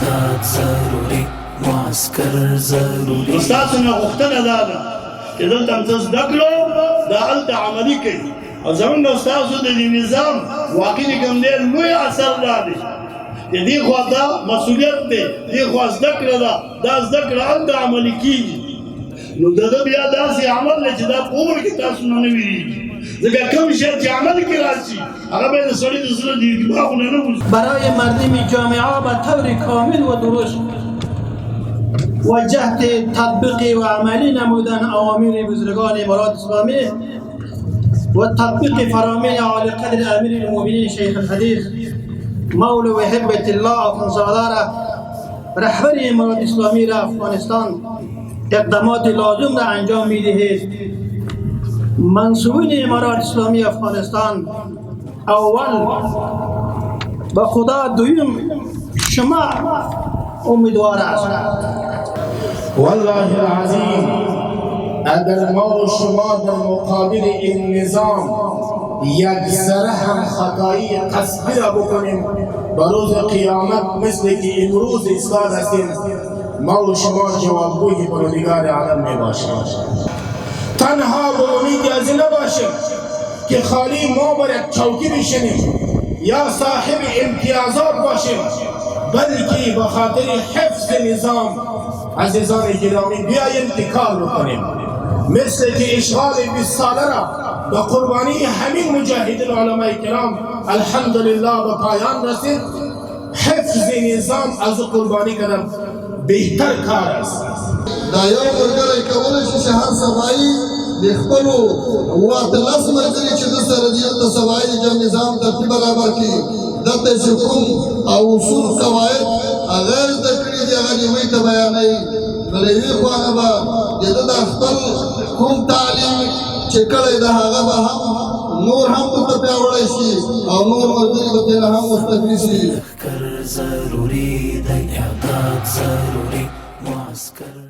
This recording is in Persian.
اعداد ضروري معسكر ضروري. تاسو نه غوښتنه دا ده چې دلته هم څه زده کړو دا هلته عملي کوي او زمونږ ستاسو د دې نظام واقعي کوم ډېر لوی اثر دا دی چې دې خوا دا مسؤلیت دی دې خوا زده کړه ده دا زده کړه هلته عملي کېږي نو د ده بیا داسې عمل دی چې دا په عمر کې تاسو نه وېرېږي ځکه کوم شی چې عمل کې راشي هغه به د سړي د زړه د دماغونه نه وځي. برای مردم جامعه به طور کامل و درست و جهت تطبیق و عملی نمودن اوامر بزرگان امارات اسلامی و تطبیق فرامین عالی قدر امیر المؤمنین شیخ الحدیث مولى وحبة الله خانزاده را رهبر امارات اسلامی را افغانستان اقدامات لازم را انجام می‌دهید. منصوبین امارات اسلامی افغانستان اول به خدا دویم شما امیدوار است. والله العظیم اگر ما و شما در مقابل این نظام یک ذره هم خطایی قصدی را بکنیم بروز قیامت مثل که امروز ایستاد هستیم ما و شما جوابگوی پروردگار عالم می باشیم. تنها به امید از نباشیم که خالی ما بر یک چوکی بشینیم یا صاحب امتیازات باشیم بلکه به خاطر حفظ نظام عزیزان گرامی بیاییم کار بکنیم مثل که اشغال 20 ساله را به قربانی همین مجاهدین علماء کرام الحمدلله به پایان رسید. حفظ نظام از قربانی کردن بهتر کار است. دا یو ملګری کولی شي چې هر سبایي د خپلو 18 ملګري چې د سره دي هلته سبایي جنګ نظام ترتیب برابر کړي دلته چې کوم او اصول قواعد هغه زده کړي دي هغه دوی ته بیانوي. نو له یوې خوا نه به د ده د خپل کوم تعلیم چې کړی ده هغه به هم نور هم ورته پیاوړی شي او نور ملګري به ترې هم مستفید شي. ضروري دی اعداد ضروري معسكر